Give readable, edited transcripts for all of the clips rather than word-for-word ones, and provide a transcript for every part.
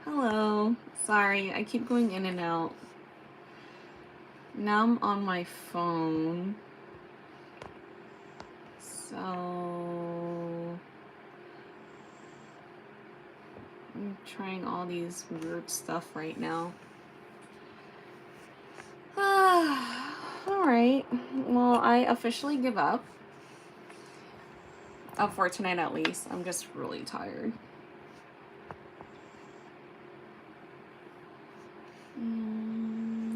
Hello. Sorry, I keep going in and out. Now I'm on my phone. So I'm trying all these weird stuff right now. Alright. Well, I officially give up. For tonight at least. I'm just really tired.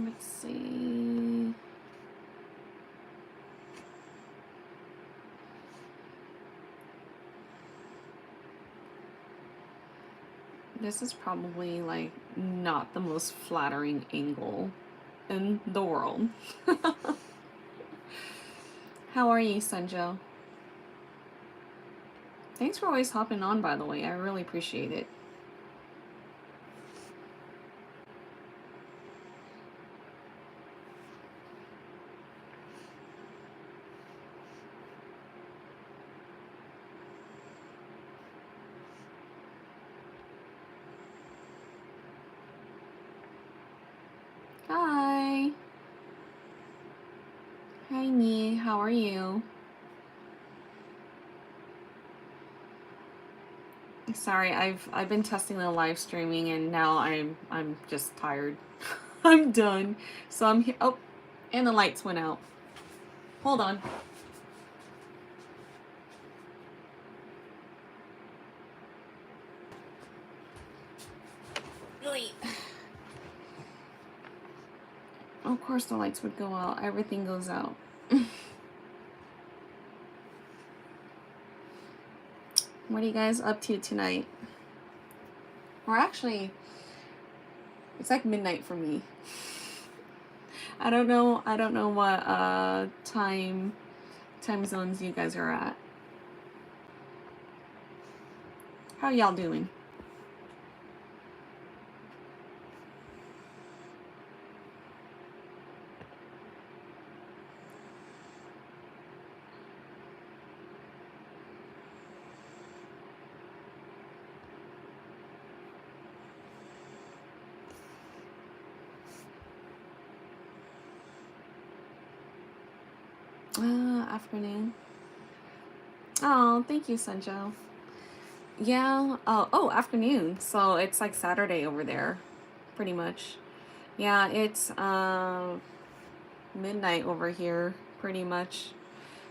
Let's see. This is probably like not the most flattering angle in the world. How are you, Sanjo? Thanks for always hopping on, by the way. I really appreciate it. Hi. Hi, me. How are you? Sorry, I've been testing the live streaming and now I'm just tired. I'm done. So I'm here. Oh, and the lights went out. Hold on. Wait. Of course the lights would go out. Everything goes out. What are you guys up to tonight? Or actually, it's like midnight for me. I don't know what time zones you guys are at. How y'all doing? Afternoon. Oh, thank you, Sanjo. Yeah. Oh, afternoon. So it's like Saturday over there, pretty much. Yeah, it's midnight over here, pretty much.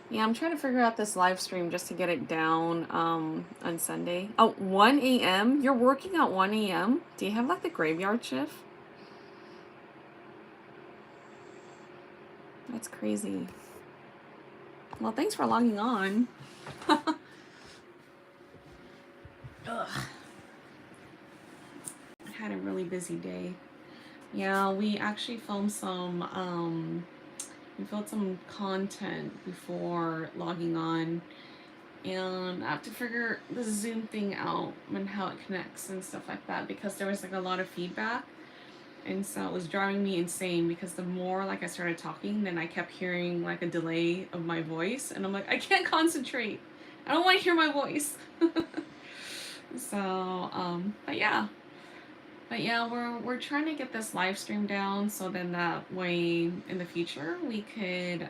Yeah, I'm trying to figure out this live stream just to get it down on Sunday. Oh, 1 a.m. You're working at 1 a.m. Do you have like the graveyard shift? That's crazy. Well, thanks for logging on. Ugh. I had a really busy day. Yeah, we actually filmed some content before logging on, and I have to figure the Zoom thing out and how it connects and stuff like that because there was like a lot of feedback, and so it was driving me insane because the more like I started talking, then I kept hearing like a delay of my voice, and I'm like, I can't concentrate. I don't want to hear my voice. So, but yeah, we're trying to get this live stream down so then that way in the future we could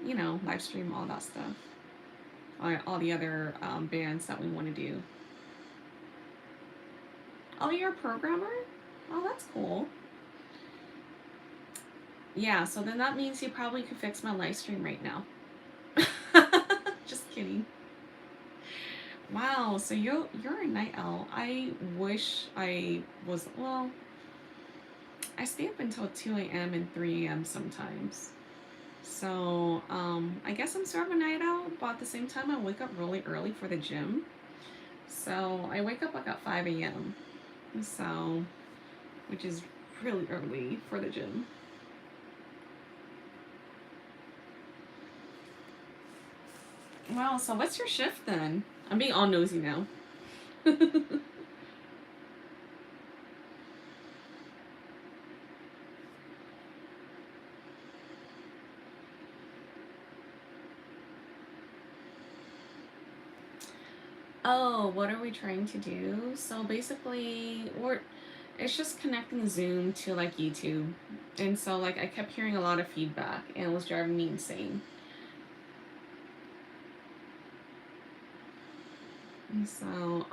live stream all that stuff, all the other bands that we want to do. Oh, you're a programmer? Oh, that's cool. Yeah, so then that means you probably could fix my live stream right now. Just kidding. Wow, so you're a night owl. I wish I was. Well, I stay up until 2 a.m. and 3 a.m. sometimes. So I guess I'm sort of a night owl, but at the same time I wake up really early for the gym. So I wake up like at 5 a.m. So, which is really early for the gym. Wow, so what's your shift then? I'm being all nosy now. Oh, what are we trying to do? So basically, it's just connecting Zoom to like YouTube. And so like I kept hearing a lot of feedback and it was driving me insane. And so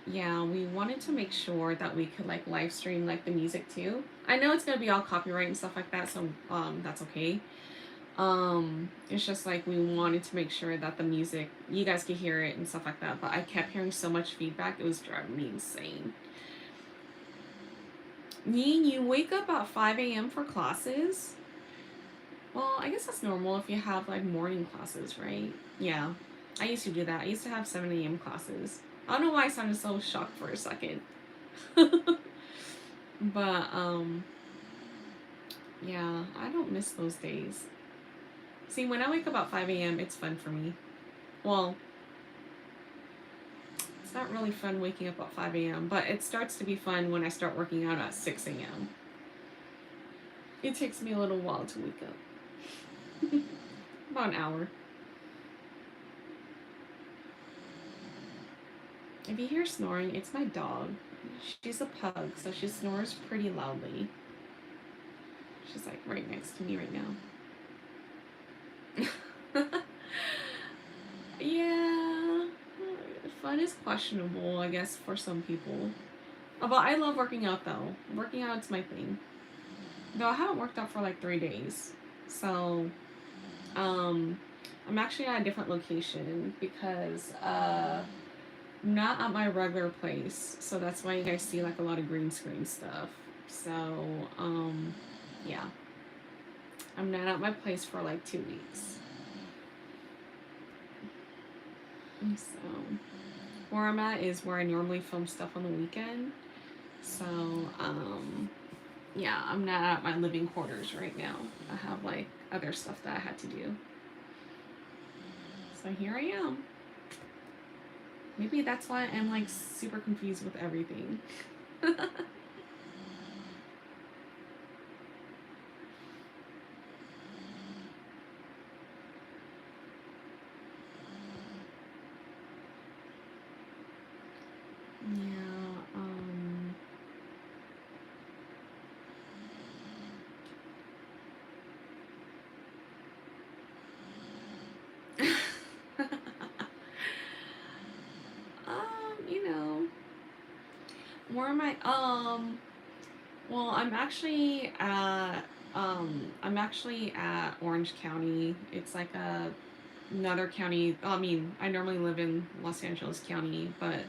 yeah, we wanted to make sure that we could like live stream like the music too. I know it's gonna be all copyright and stuff like that, so that's okay. It's just like we wanted to make sure that the music, you guys could hear it and stuff like that, but I kept hearing so much feedback, it was driving me insane. You wake up at 5 a.m. for classes? Well, I guess that's normal if you have like morning classes, right? Yeah, I used to do that. I used to have 7 a.m. classes. I don't know why I sounded so shocked for a second. But, yeah, I don't miss those days. See, when I wake up at 5 a.m., it's fun for me. Well, it's not really fun waking up at 5 a.m., but it starts to be fun when I start working out at 6 a.m. It takes me a little while to wake up. About an hour. If you hear snoring, it's my dog. She's a pug, so she snores pretty loudly. She's like right next to me right now. Yeah, fun is questionable, I guess, for some people. But I love working out though. Working out's my thing. Though I haven't worked out for like 3 days. So, I'm actually at a different location because I'm not at my regular place. So that's why you guys see like a lot of green screen stuff. So, yeah. I'm not at my place for like 2 weeks. So, where I'm at is where I normally film stuff on the weekend. So, yeah, I'm not at my living quarters right now. I have like other stuff that I had to do. So here I am. Maybe that's why I'm like super confused with everything. Yeah, you know, where am I? Well, I'm actually at Orange County. It's like another county. I mean, I normally live in Los Angeles County, but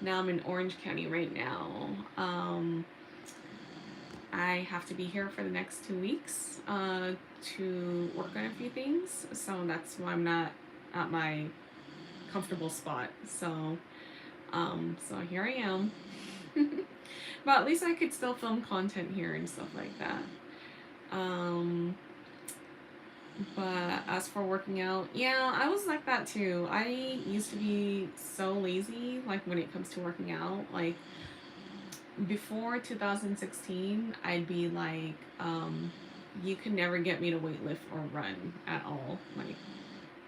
now I'm in Orange County right now. I have to be here for the next 2 weeks to work on a few things, so that's why I'm not at my comfortable spot. So here I am. But at least I could still film content here and stuff like that. But as for working out, yeah, I was like that too. I used to be so lazy, like when it comes to working out. Like before 2016, I'd be like, you could never get me to weightlift or run at all. Like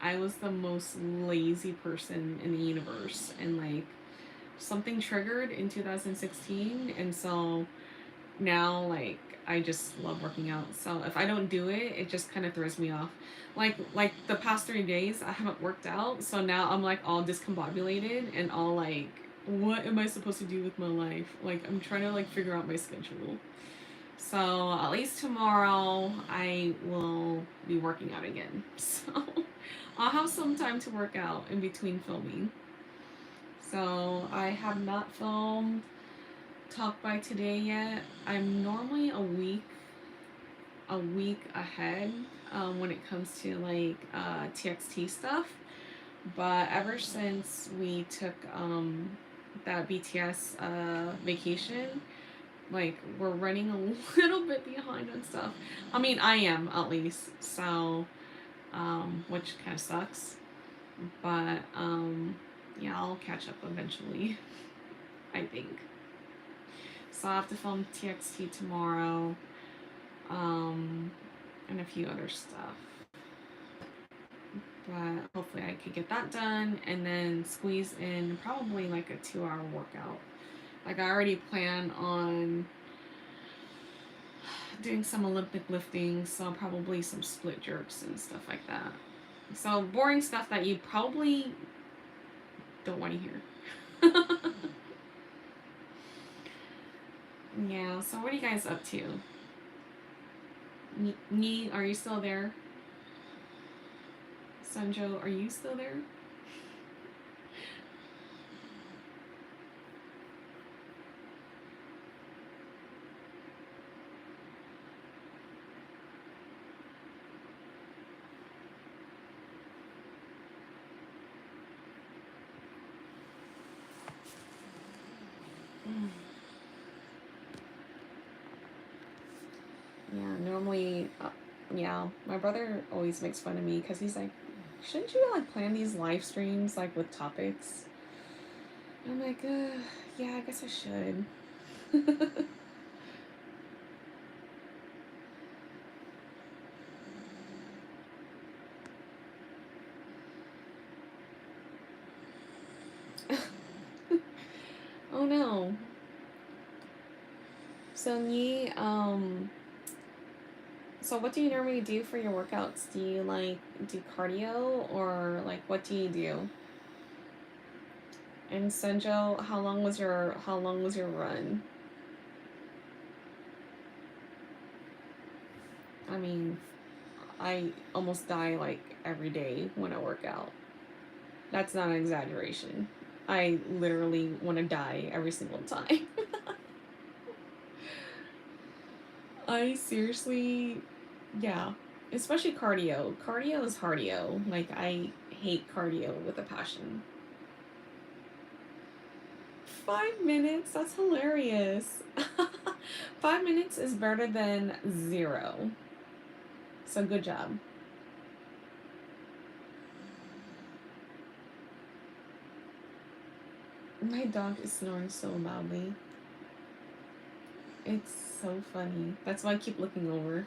I was the most lazy person in the universe, and like something triggered in 2016, and so now like I just love working out. So if I don't do it, it just kind of throws me off. Like the past 3 days, I haven't worked out, so now I'm like all discombobulated and all like, what am I supposed to do with my life? Like I'm trying to like figure out my schedule. So at least tomorrow I will be working out again. So I'll have some time to work out in between filming. So I have not filmed Talk by Today yet. I'm normally a week ahead when it comes to like TXT stuff. But ever since we took that BTS vacation, like we're running a little bit behind on stuff. I mean, I am at least. So, which kind of sucks. But yeah, I'll catch up eventually. I think. So I'll have to film TXT tomorrow, and a few other stuff. But hopefully I could get that done and then squeeze in probably like a 2 hour workout. Like I already plan on doing some Olympic lifting, so probably some split jerks and stuff like that. So boring stuff that you probably don't want to hear. Yeah, so what are you guys up to? Ni, are you still there? Sanjo, are you still there? Yeah, normally, yeah, my brother always makes fun of me because he's like, shouldn't you like plan these live streams like with topics? And I'm like, yeah, I guess I should. Oh no. So Nyi, so what do you normally do for your workouts? Do you like do cardio or like what do you do? And Senjo, how long was your run? I mean, I almost die like every day when I work out. That's not an exaggeration. I literally want to die every single time. I seriously, yeah, especially cardio. Cardio is cardio. Like, I hate cardio with a passion. 5 minutes? That's hilarious. 5 minutes is better than 0. So, good job. My dog is snoring so loudly. It's so funny. That's why I keep looking over.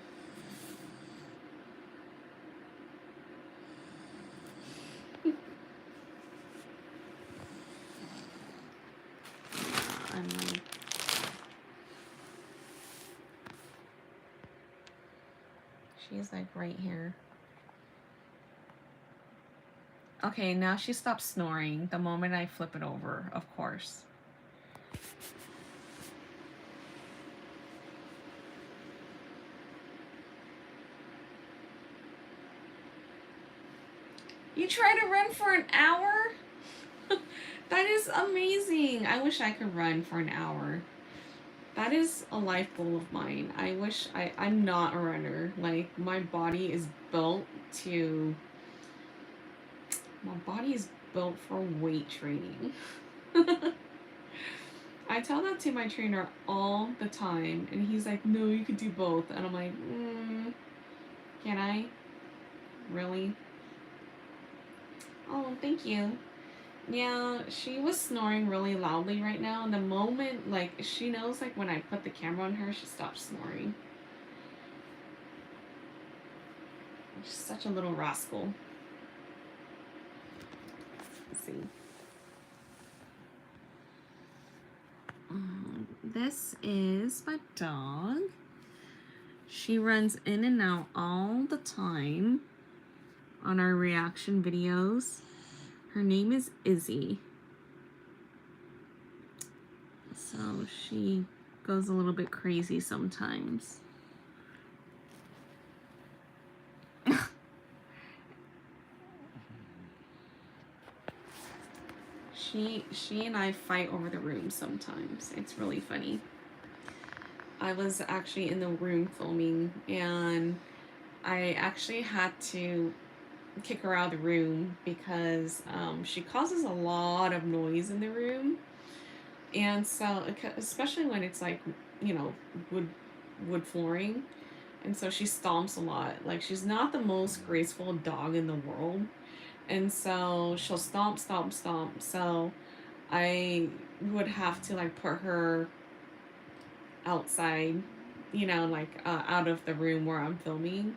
I'm like, she's like right here. Okay, now she stops snoring the moment I flip it over, of course. You try to run for an hour? That is amazing. I wish I could run for an hour. That is a life goal of mine. I'm not a runner. Like, my body is built for weight training. I tell that to my trainer all the time, and he's like, no, you could do both. And I'm like, can I? Really? Oh, thank you. Yeah, she was snoring really loudly right now, and the moment, like, she knows, like, when I put the camera on her, she stops snoring. She's such a little rascal. Let's see. This is my dog. She runs in and out all the time on our reaction videos. Her name is Izzy. So she goes a little bit crazy sometimes. She and I fight over the room sometimes. It's really funny. I was actually in the room filming, and I actually had to kick her out of the room because she causes a lot of noise in the room. And so, especially when it's like, you know, wood flooring, and so she stomps a lot. Like, she's not the most graceful dog in the world, and so she'll stomp, stomp, stomp. So I would have to like put her outside, you know, like out of the room where I'm filming,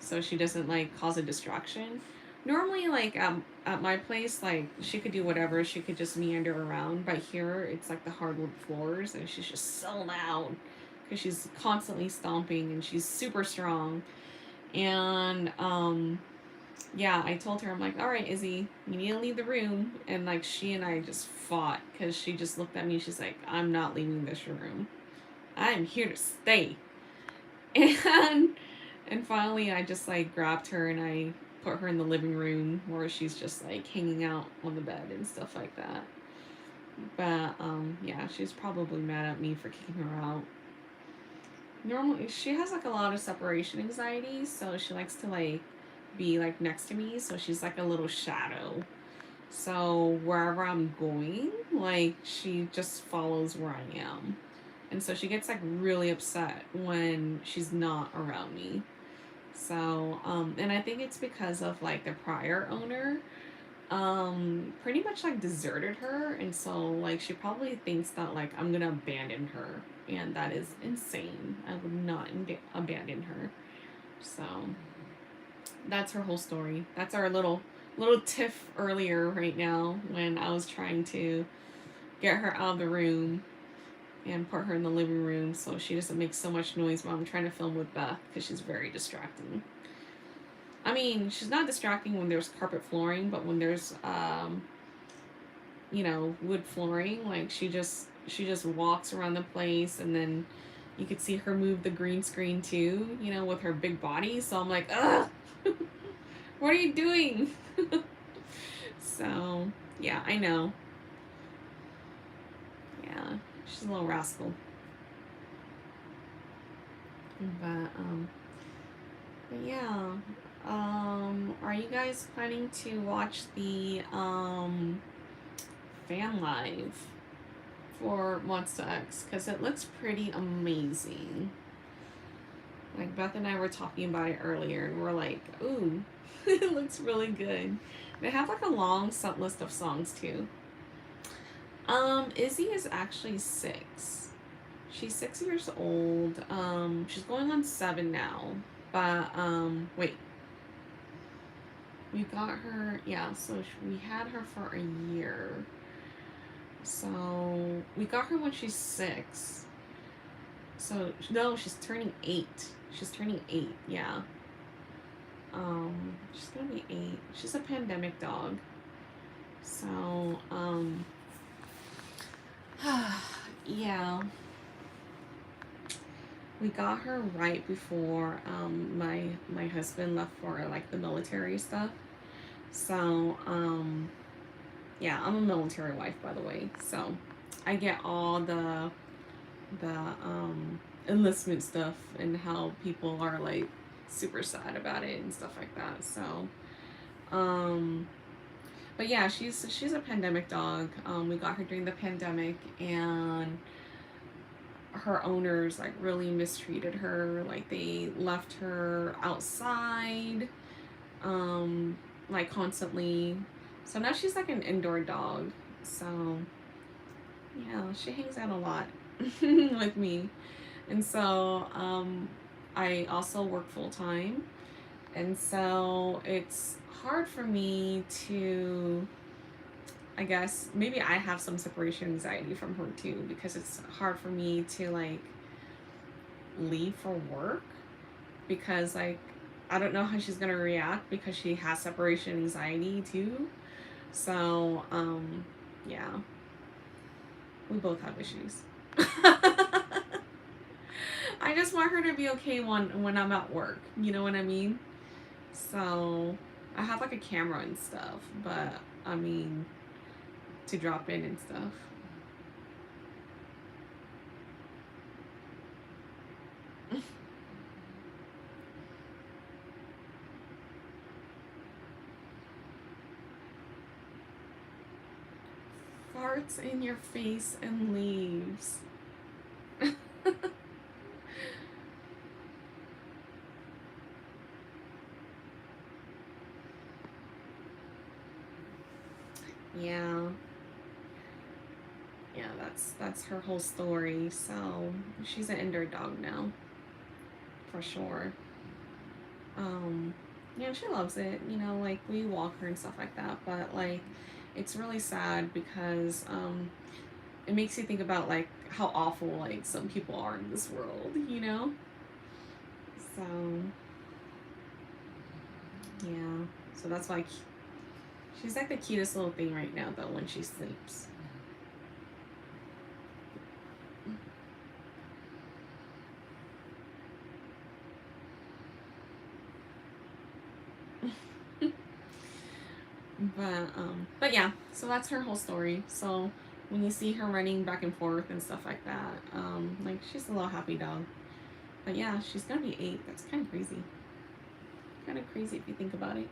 so she doesn't like cause a distraction. Normally, like at my place, like she could do whatever. She could just meander around. But here, it's like the hardwood floors, and she's just so loud because she's constantly stomping, and she's super strong. And yeah, I told her, I'm like, all right, Izzy, you need to leave the room. And like she and I just fought because she just looked at me. She's like, I'm not leaving this room. I am here to stay. And and finally, I just like grabbed her and I put her in the living room where she's just like hanging out on the bed and stuff like that. But yeah, she's probably mad at me for kicking her out. Normally, she has like a lot of separation anxiety, so she likes to like be like next to me. So she's like a little shadow. So wherever I'm going, like she just follows where I am. And so she gets like really upset when she's not around me. So, and I think it's because of like the prior owner, pretty much like deserted her. And so, like, she probably thinks that like I'm gonna abandon her. And that is insane. I would not abandon her. So, that's her whole story. That's our little tiff earlier right now when I was trying to get her out of the room and put her in the living room so she doesn't make so much noise while I'm trying to film with Beth because she's very distracting. I mean, she's not distracting when there's carpet flooring, but when there's wood flooring, like she just walks around the place and then you could see her move the green screen too, with her big body. So I'm like, ugh, what are you doing? So yeah, I know. Yeah, she's a little rascal. But yeah. Are you guys planning to watch the fan live for Monster X? Because it looks pretty amazing. Like Beth and I were talking about it earlier, and we're like, ooh, it looks really good. They have like a long set list of songs too. Izzy is actually 6. She's 6 years old. She's going on 7 now. But wait, we got her. Yeah, so we had her for a year. So we got her when she's 6. So no, she's turning 8. She's turning 8. Yeah. She's gonna be 8. She's a pandemic dog. So yeah. We got her right before my husband left for like the military stuff. So yeah, I'm a military wife, by the way. So I get all the enlistment stuff and how people are like super sad about it and stuff like that. So but yeah, she's a pandemic dog. We got her during the pandemic, and her owners like really mistreated her. Like they left her outside, like constantly. So now she's like an indoor dog. So yeah, she hangs out a lot with me. And so I also work full time. And so it's hard for me to, I guess, maybe I have some separation anxiety from her too, because it's hard for me to like leave for work because like I don't know how she's gonna react because she has separation anxiety too. So yeah, we both have issues. I just want her to be okay when I'm at work. You know what I mean? So I have like a camera and stuff, but I mean to drop in and stuff. Farts in your face and leaves. Yeah. Yeah, that's her whole story. So she's an indoor dog now, for sure. Um, Yeah, she loves it. You know, like we walk her and stuff like that. But like, it's really sad because it makes you think about like how awful like some people are in this world. You know. So yeah. So that's why she's like the cutest little thing right now, though, when she sleeps. But yeah, so that's her whole story. So when you see her running back and forth and stuff like that, like she's a little happy dog. But yeah, she's gonna be 8. That's kind of crazy. Kind of crazy if you think about it.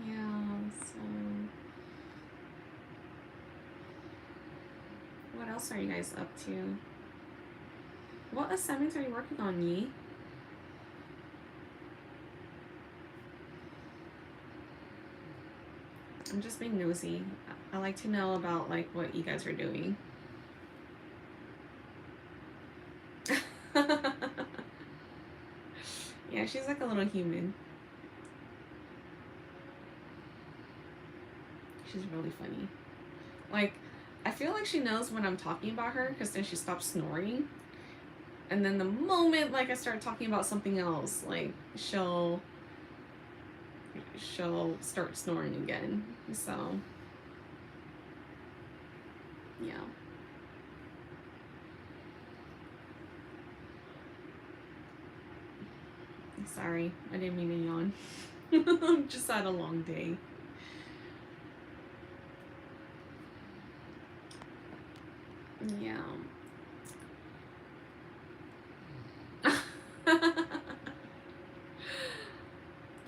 Yeah. So what else are you guys up to? What assignments are you working on, Yi? I'm just being nosy. I like to know about like what you guys are doing. Yeah, she's like a little human. She's really funny. Like, I feel like she knows when I'm talking about her because then she stops snoring. And then the moment like I start talking about something else, like she'll start snoring again. So yeah. Sorry, I didn't mean to yawn. Just had a long day. Yeah.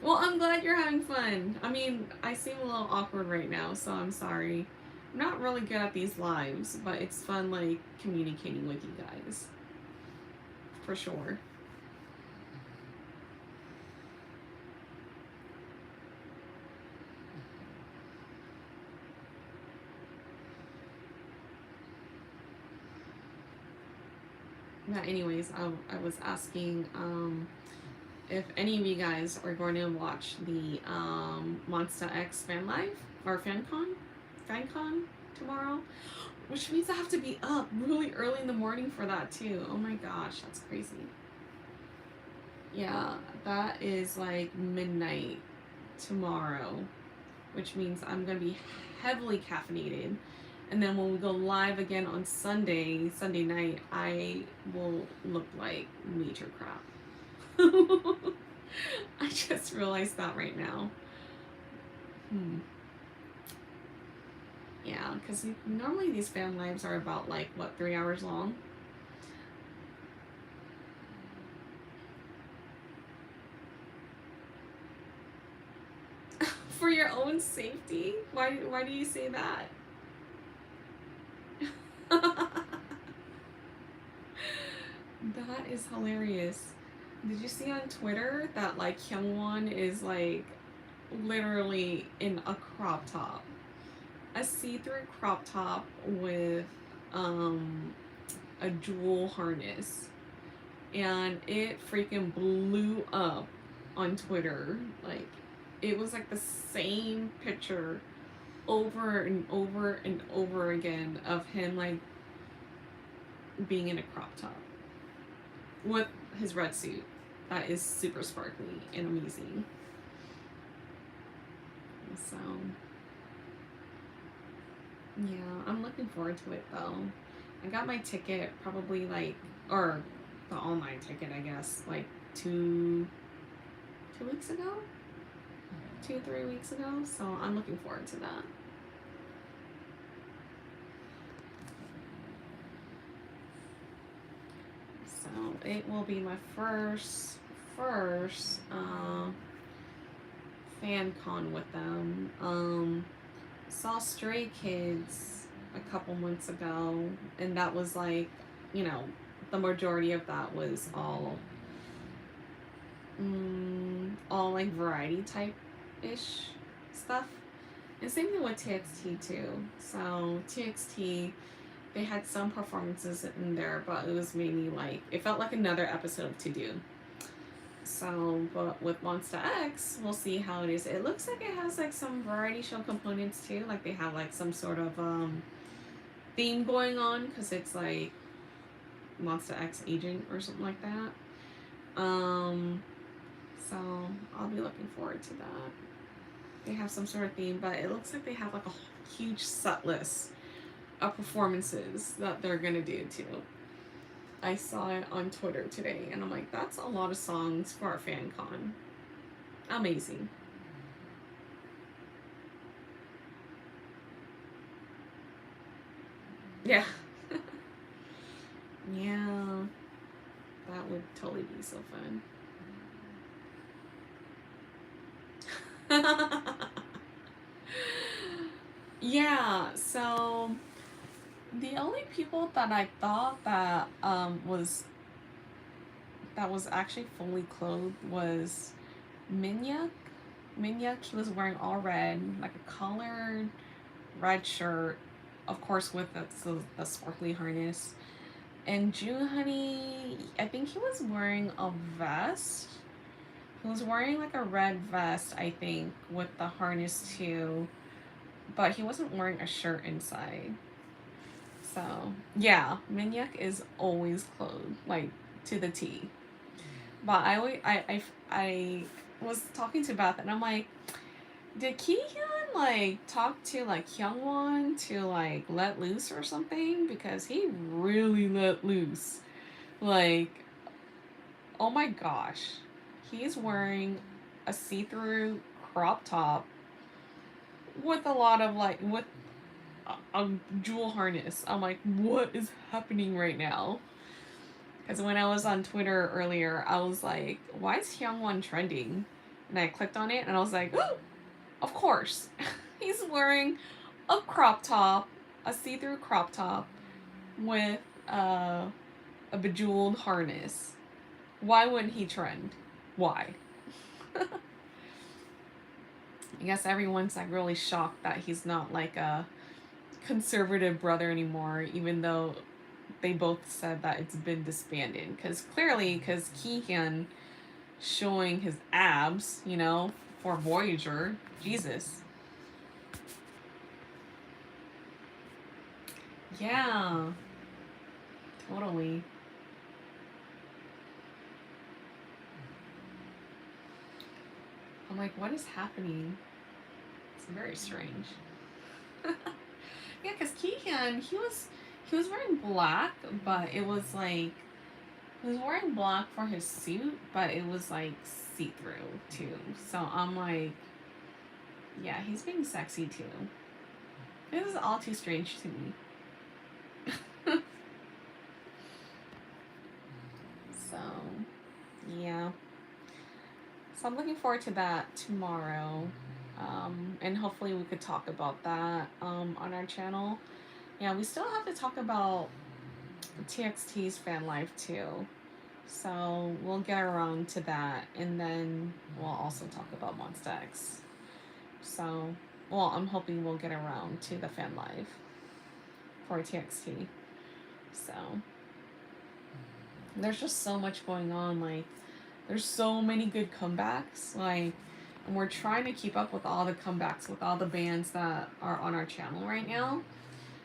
Well, I'm glad you're having fun. I mean, I seem a little awkward right now, so I'm sorry. I'm not really good at these lives, but it's fun, like, communicating with you guys. For sure. But anyways, I was asking if any of you guys are going to watch the Monster X fan live or FanCon tomorrow, which means I have to be up really early in the morning for that too. Oh my gosh, that's crazy. Yeah, that is like midnight tomorrow, which means I'm gonna be heavily caffeinated. And then when we go live again on Sunday night, I will look like major crap. I just realized that right now. Yeah, because normally these fan lives are about like, what, 3 hours long? For your own safety? Why do you say that? That is hilarious. Did you see on Twitter that like Hyungwon is like literally in a crop top? A see-through crop top with a jewel harness. And it freaking blew up on Twitter. Like it was like the same picture over and over and over again of him like being in a crop top with his red suit that is super sparkly and amazing. So yeah, I'm looking forward to it though. I got my ticket probably like, or the online ticket, I guess, like 2 weeks ago, 3 weeks ago. So I'm looking forward to that. So it will be my first fan con with them. Saw Stray Kids a couple months ago, and that was like, you know, the majority of that was all all like variety type ish stuff. And same thing with TXT too. So TXT, they had some performances in there, but it was mainly like it felt like another episode of To Do. So, but with Monster X, we'll see how it is. It looks like it has like some variety show components too. Like they have like some sort of theme going on because it's like Monster X agent or something like that. So I'll be looking forward to that. They have some sort of theme, but it looks like they have like a huge set list of performances that they're gonna do too. I saw it on Twitter today, and I'm like, that's a lot of songs for our fan con. Amazing. Yeah. Yeah. That would totally be so fun. Yeah, so the only people that I thought that was actually fully clothed was Minhyuk. Minhyuk, he was wearing all red, like a collared red shirt, of course with the sparkly harness. And June Honey, I think he was wearing a vest. He was wearing like a red vest, I think, with the harness too. But he wasn't wearing a shirt inside. So yeah, Minhyuk is always clothed, like to the T. But I always, I was talking to Beth and I'm like, did Kihyun like talk to like Hyungwon to like let loose or something? Because he really let loose. Like, oh my gosh. He's wearing a see-through crop top with a lot of like with a jewel harness. I'm like, what is happening right now? Because when I was on Twitter earlier, I was like, why is Hyungwon trending? And I clicked on it and I was like, oh, of course. He's wearing a crop top, a see-through crop top with a bejeweled harness. Why wouldn't he trend? Why? I guess everyone's like really shocked that he's not like a conservative brother anymore, even though they both said that it's been disbanded. Because clearly, because Kihyun showing his abs, you know, for Voyager, Jesus. Yeah, totally. I'm like, what is happening? It's very strange. Yeah, because Kihyun, he was wearing black, but it was like he was wearing black for his suit, but it was like see through too. So I'm like, yeah, he's being sexy too. This is all too strange to me. So, yeah. So I'm looking forward to that tomorrow. And hopefully we could talk about that on our channel. Yeah, we still have to talk about TXT's fan life too. So we'll get around to that, and then we'll also talk about Monster X. So, well, I'm hoping we'll get around to the fan live for TXT. So there's just so much going on. Like, there's so many good comebacks. Like, and we're trying to keep up with all the comebacks with all the bands that are on our channel right now.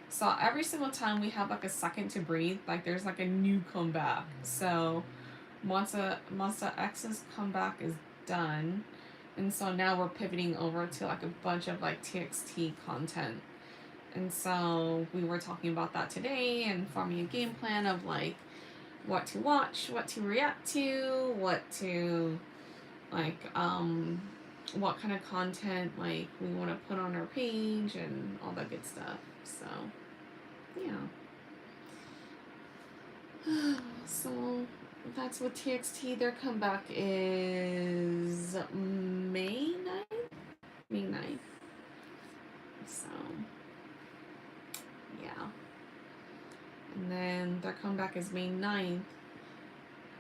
So every single time we have like a second to breathe, like there's like a new comeback. So Monster X's comeback is done. And so now we're pivoting over to like a bunch of like TXT content. And so we were talking about that today and forming a game plan of like what to watch, what to react to, what to like what kind of content like we want to put on our page and all that good stuff. So yeah. So that's what TXT, their comeback is May 9th? May 9th. So yeah. And then their comeback is May 9th.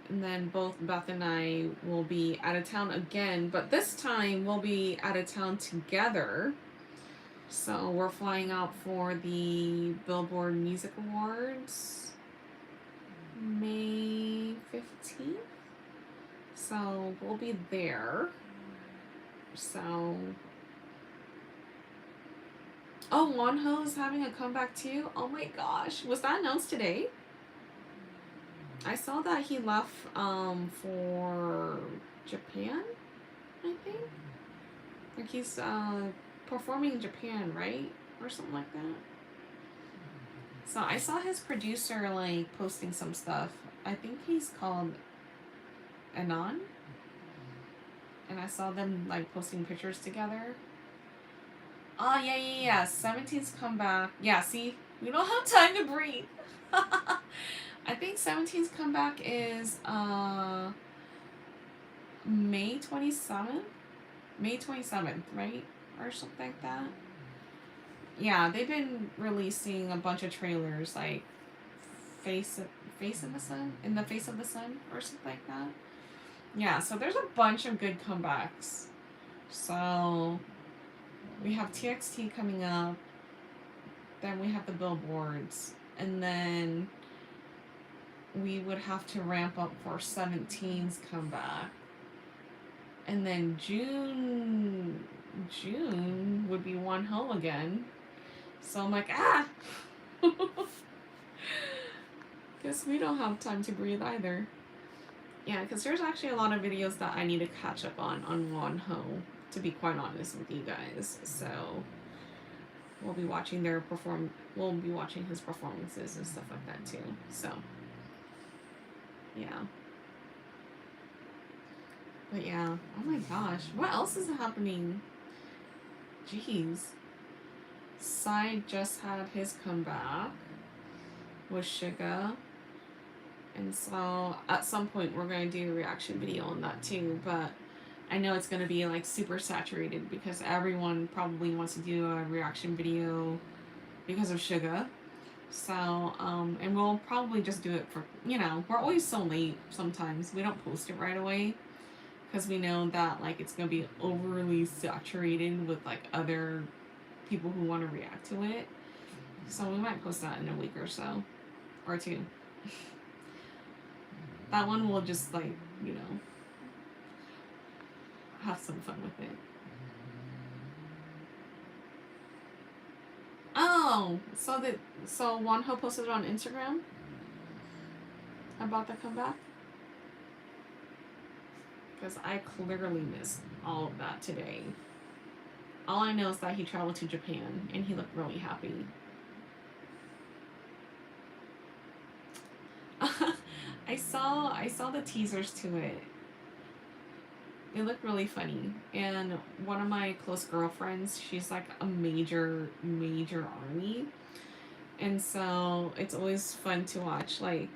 And then both Beth and I will be out of town again, but this time we'll be out of town together. So we're flying out for the Billboard Music Awards May 15th. So we'll be there. So. Oh, Wonho is having a comeback too? Oh my gosh. Was that announced today? I saw that he left for Japan, I think. Like he's performing in Japan, right? Or something like that. So I saw his producer like posting some stuff. I think he's called Anon. And I saw them like posting pictures together. Oh yeah. 17's comeback. Yeah, see? We don't have time to breathe. I think 17's comeback is May 27th? May 27th, right? Or something like that. Yeah, they've been releasing a bunch of trailers like Face in the Sun? In the Face of the Sun or something like that. Yeah, so there's a bunch of good comebacks. So we have TXT coming up. Then we have the Billboards. And then we would have to ramp up for 17's comeback. And then June would be Wonho again. So I'm like, guess we don't have time to breathe either. Yeah, because there's actually a lot of videos that I need to catch up on Wonho, to be quite honest with you guys. So we'll be watching we'll be watching his performances and stuff like that too. So yeah. But yeah, oh my gosh, what else is happening? Jeez. Psy just had his comeback with Suga. And so at some point we're going to do a reaction video on that too. But I know it's going to be like super saturated because everyone probably wants to do a reaction video because of Suga. So, and we'll probably just do it for, we're always so late sometimes. We don't post it right away because we know that like it's going to be overly saturated with like other people who want to react to it. So we might post that in a week or so. Or two. That one will just like, have some fun with it. Oh, so Wonho posted it on Instagram about the comeback? Because I clearly missed all of that today. All I know is that he traveled to Japan and he looked really happy. I saw the teasers to it. It looked really funny. And one of my close girlfriends, she's like a major ARMY. And so it's always fun to watch. Like,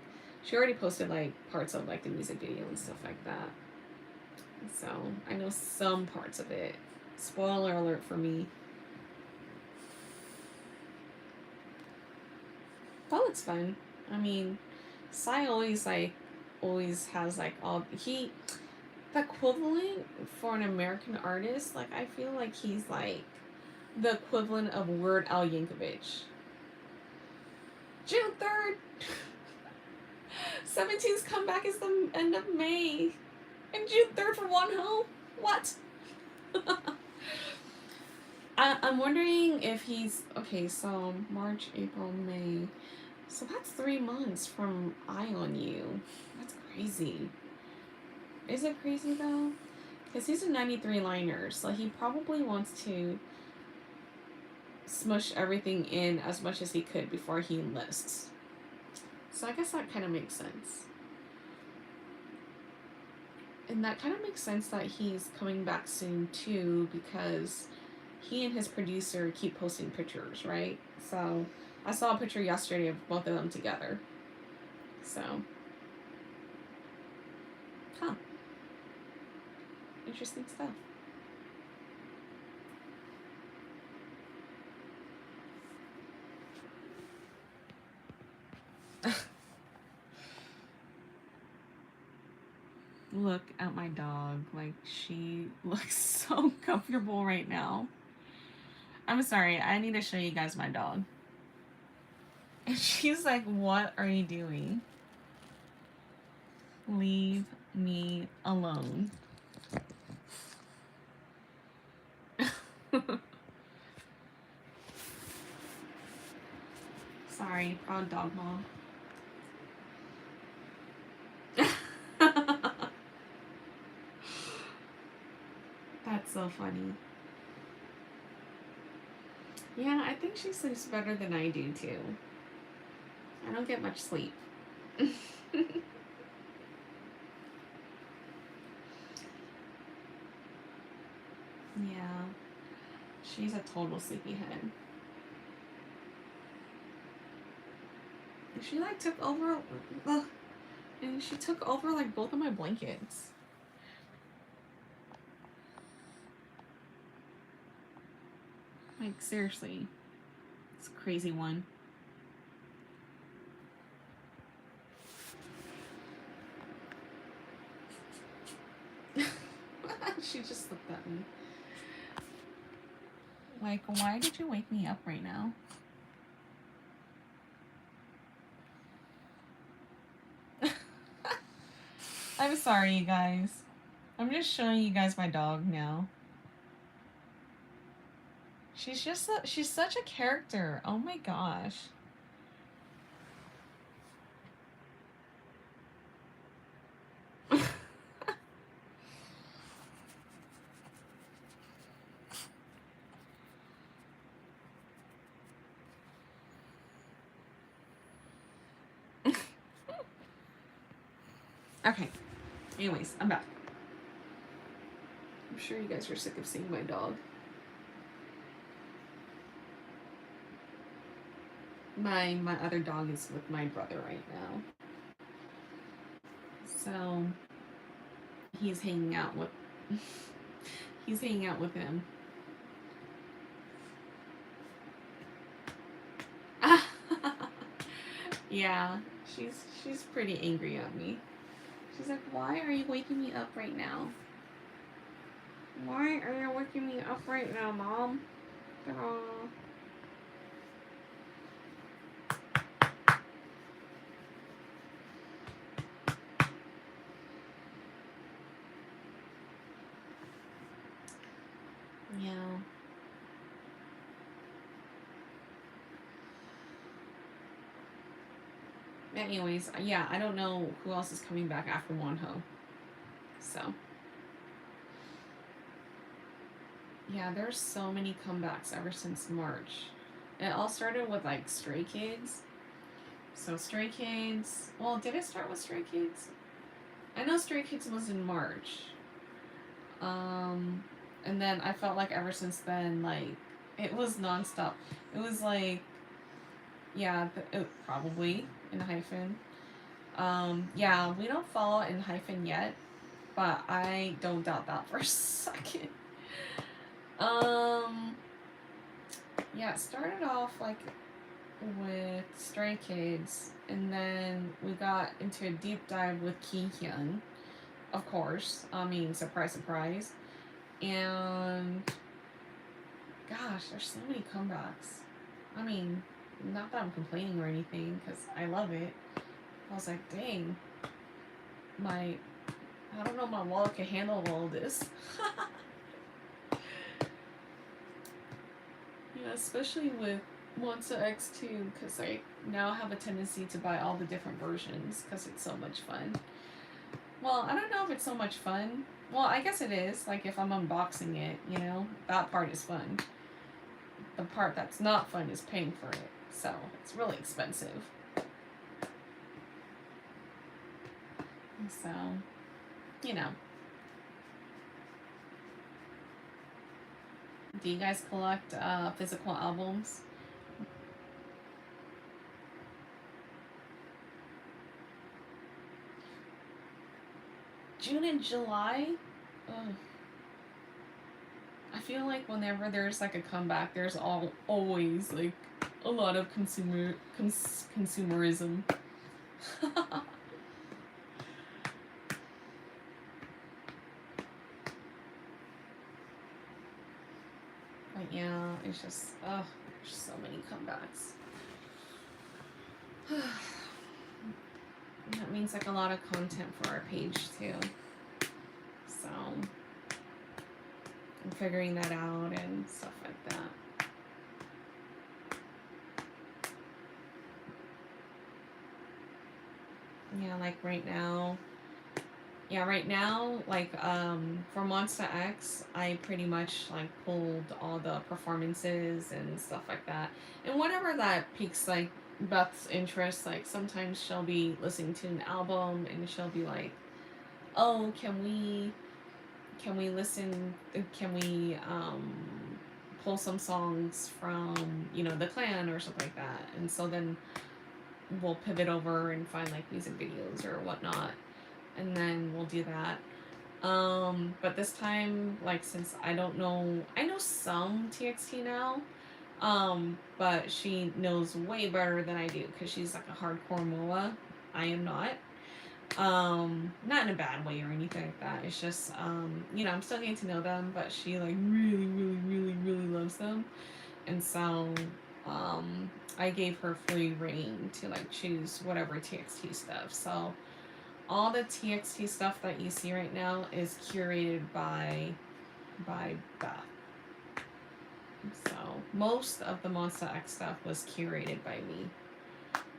she already posted like parts of like the music video and stuff like that. So I know some parts of it. Spoiler alert for me. But it's fun. I mean, Psy always has like the equivalent for an American artist, like I feel like he's like the equivalent of Weird Al Yankovic. June 3rd. 17's comeback is the end of May. And June 3rd for Wonho? What? I'm wondering if he's okay, so March, April, May. So that's 3 months from Eye on You. That's crazy. Is it crazy though? Because he's a 93 liner, so he probably wants to smush everything in as much as he could before he enlists. So I guess that kind of makes sense. And that kind of makes sense that he's coming back soon too, because he and his producer keep posting pictures, right? So I saw a picture yesterday of both of them together. So, interesting stuff. Look at my dog. Like, she looks so comfortable right now. I'm sorry, I need to show you guys my dog. And she's like, what are you doing? Leave me alone. Sorry, proud dog mom. That's so funny. Yeah, I think she sleeps better than I do too. I don't get much sleep. Yeah, she's a total sleepyhead. She like took over, and she took over like both of my blankets. Like, seriously, it's a crazy one. She just looked at me. Like, why did you wake me up right now? I'm sorry, you guys. I'm just showing you guys my dog now. She's such a character. Oh my gosh. Okay. Anyways, I'm back. I'm sure you guys are sick of seeing my dog. My other dog is with my brother right now. So he's hanging out with him. Yeah, she's pretty angry at me. She's like, why are you waking me up right now? Why are you waking me up right now, Mom? Yeah. Anyways, yeah, I don't know who else is coming back after Wonho. So. Yeah, there's so many comebacks ever since March. It all started with like Stray Kids. So Stray Kids. Well, did it start with Stray Kids? I know Stray Kids was in March. And then I felt like ever since then, like, it was nonstop. It was like, yeah, probably in hyphen. Yeah, we don't follow in hyphen yet, but I don't doubt that for a second. Yeah, it started off like with Stray Kids, and then we got into a deep dive with Ki-hyun, of course. I mean, surprise, surprise. And gosh, there's so many comebacks. I mean, not that I'm complaining or anything, because I love it. I was like, dang, I don't know, my wallet can handle all this. Yeah, especially with Monster X2, because I now have a tendency to buy all the different versions because it's so much fun. Well, I don't know if it's so much fun. Well, I guess it is. Like, if I'm unboxing it, you know, that part is fun. The part that's not fun is paying for it. So, it's really expensive. So, you know. Do you guys collect physical albums? June and July? Ugh. I feel like whenever there's like a comeback, there's always like a lot of consumerism. yeah, it's just, there's so many comebacks. That means like a lot of content for our page too. So I'm figuring that out and stuff like that. Yeah, like right now, like for Monster X, I pretty much like pulled all the performances and stuff like that. And whatever that piques like Beth's interest, like sometimes she'll be listening to an album and she'll be like, "Oh, can we listen can we pull some songs from, you know, the Clan or something like that." And so then we'll pivot over and find like music videos or whatnot, and then we'll do that. But this time, like, since I don't know, I know some TXT now, but she knows way better than I do because she's like a hardcore MOA. I am not. Not in a bad way or anything like that. It's just, you know, I'm still getting to know them, but she like really, really, really, really loves them, and so, I gave her free reign to like choose whatever TXT stuff. So all the TXT stuff that you see right now is curated by Beth. So most of the Monster X stuff was curated by me.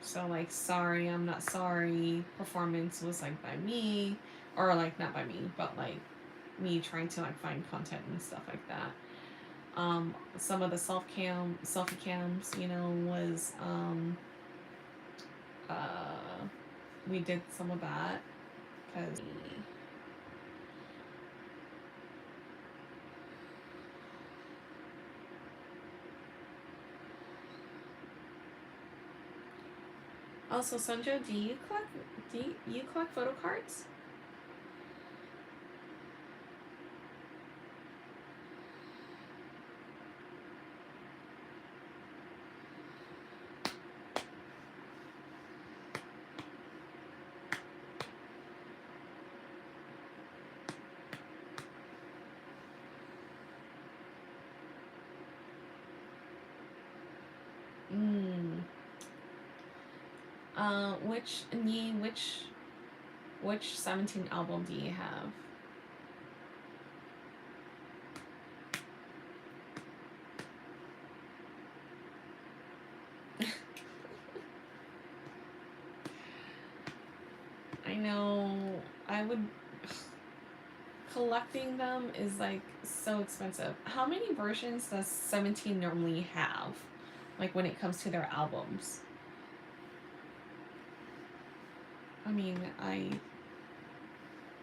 So like Sorry, I'm Not Sorry performance was like by me, or like not by me, but like me trying to like find content and stuff like that. Some of the selfie cams, you know, was we did some of that because also, Sanjo, do you collect photo cards? Mm. Which 17 album do you have? I know I would collecting them is like so expensive. How many versions does 17 normally have? Like when it comes to their albums? I mean,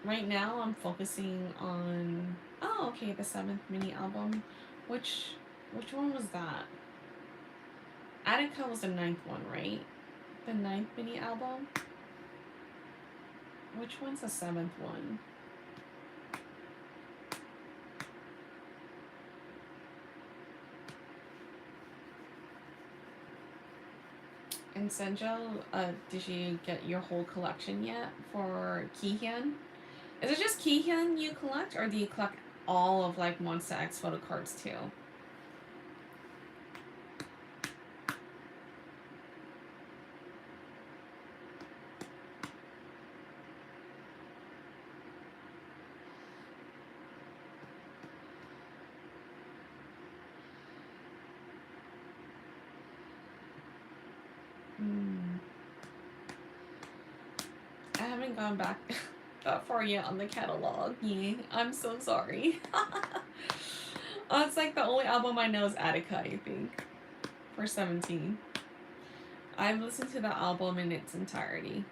right now I'm focusing on, oh, okay, the 7th mini album. Which one was that? Attica was the 9th one, right? The 9th mini album? Which one's the 7th one? And Senjo, did you get your whole collection yet for Kihyun? Is it just Kihyun you collect, or do you collect all of like Monster X photo cards too? Hmm. I haven't gone back that far yet on the catalog. Yeah, I'm so sorry. It's like the only album I know is Attica, I think, for 17. I've listened to the album in its entirety.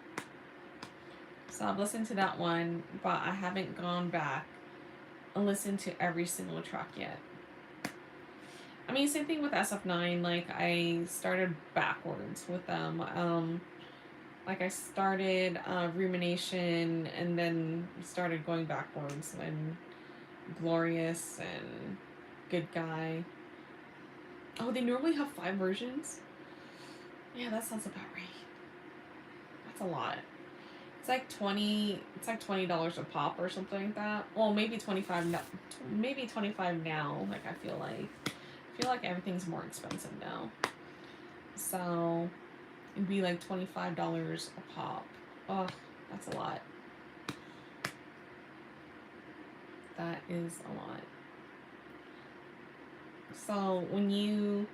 So I've listened to that one, but I haven't gone back and listened to every single track yet. I mean, same thing with SF9. Like, I started backwards with them. Like, I started Rumination and then started going backwards when Glorious and Good Guy. Oh, they normally have 5 versions? Yeah, that sounds about right. That's a lot. It's like $20 a pop or something like that. Well, maybe 25 now. Maybe 25 now. Like, I feel feel like everything's more expensive now. So it'd be like $25 a pop. Oh, that's a lot. That is a lot. So when you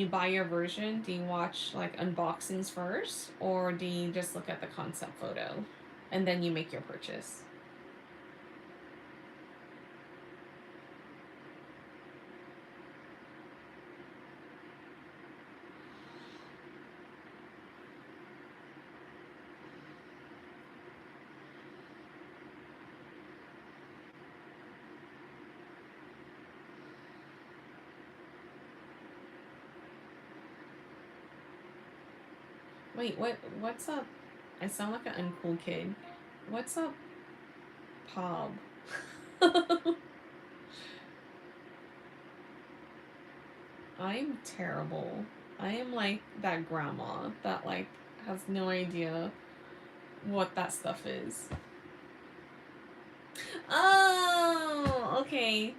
buy your version, do you watch like unboxings first, or do you just look at the concept photo and then you make your purchase? Wait, what's up? I sound like an uncool kid. What's up, Pob? I'm terrible. I am like that grandma that like has no idea what that stuff is. Oh, okay.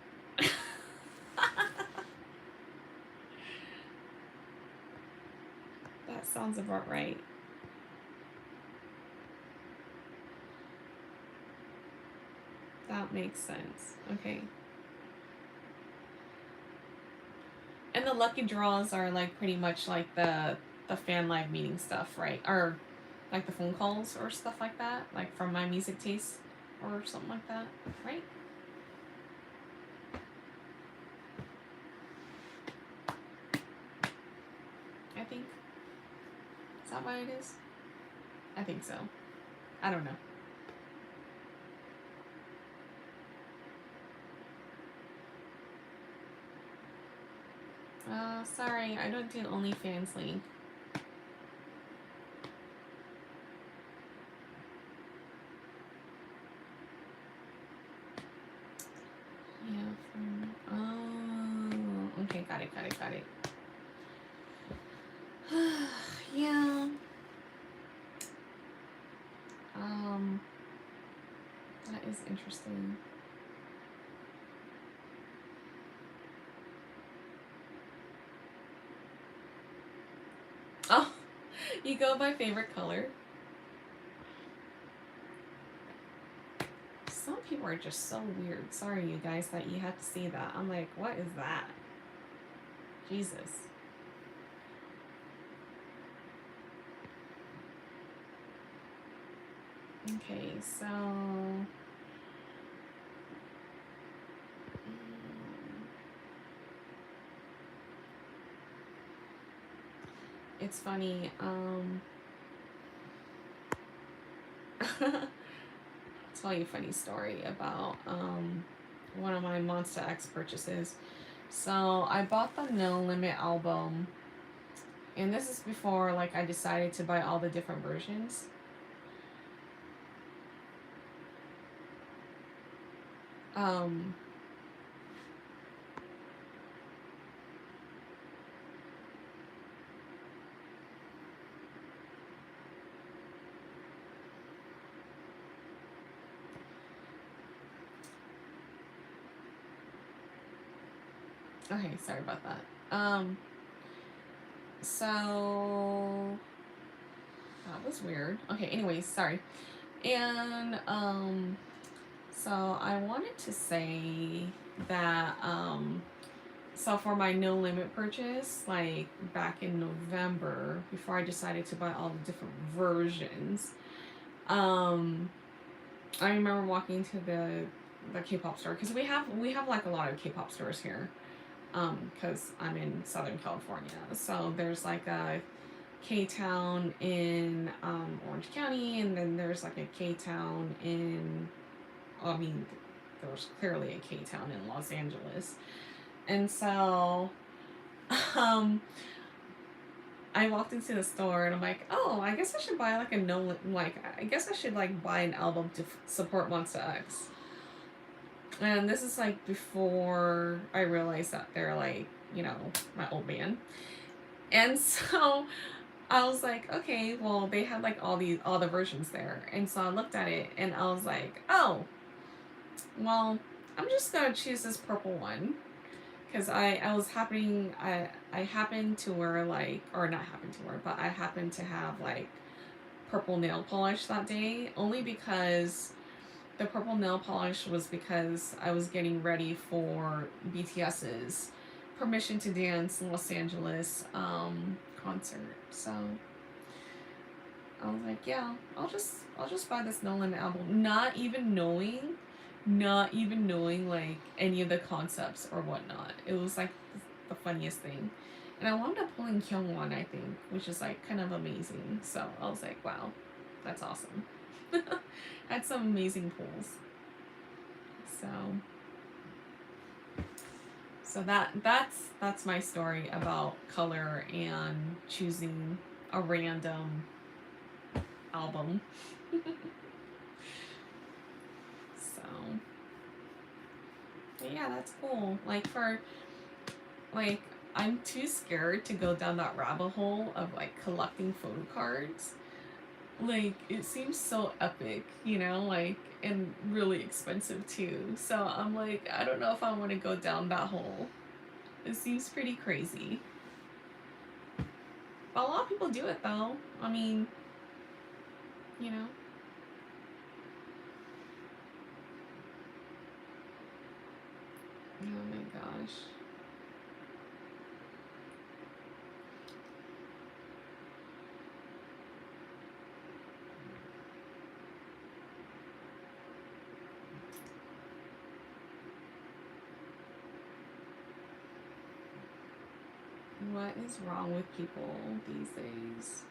That sounds about right. That makes sense. Okay. And the lucky draws are like pretty much like the fan live meeting stuff, right? Or like the phone calls or stuff like that, like from My Music Taste or something like that, right? I think. Is that what it is? I think so. I don't know. Sorry, I don't do OnlyFans link. Yeah, oh, okay, got it. Yeah. That is interesting. Oh, you go by favorite color? Some people are just so weird. Sorry, you guys, that you have to see that. I'm like, what is that? Jesus. Okay, so it's funny. Tell you a funny story about one of my Monsta X purchases. So I bought the No Limit album, and this is before like I decided to buy all the different versions. Okay, sorry about that. So that was weird. Okay, anyways, sorry. And so I wanted to say that so for my No Limit purchase, like back in November, before I decided to buy all the different versions, I remember walking to the K-pop store, because we have like a lot of K-pop stores here, because I'm in Southern California. So there's like a K-Town in Orange County, and then there's like a K-Town in, I mean, there was clearly a K-Town in Los Angeles. And so I walked into the store and I'm like, oh, I guess I should buy like I guess I should like buy an album to support Monsta X. And this is like before I realized that they're like, you know, my old band. And so I was like, okay, well, they had like all the versions there. And so I looked at it and I was like, oh, well, I'm just gonna choose this purple one, because I happened to wear like, or not happened to wear, but I happened to have like purple nail polish that day, only because the purple nail polish was because I was getting ready for BTS's Permission to Dance Los Angeles concert. So I was like, yeah, I'll just buy this Nolan album, not even knowing like any of the concepts or whatnot. It was like the funniest thing. And I wound up pulling Kyungwon, I think, which is like kind of amazing. So I was like, wow, that's awesome. Had some amazing pulls. So that's my story about color and choosing a random album. So but yeah, that's cool. Like I'm too scared to go down that rabbit hole of like collecting photo cards. Like it seems so epic, you know, like and really expensive too. So I'm like, I don't know if I want to go down that hole. It seems pretty crazy. But a lot of people do it though. I mean, you know. Oh my gosh. What is wrong with people these days?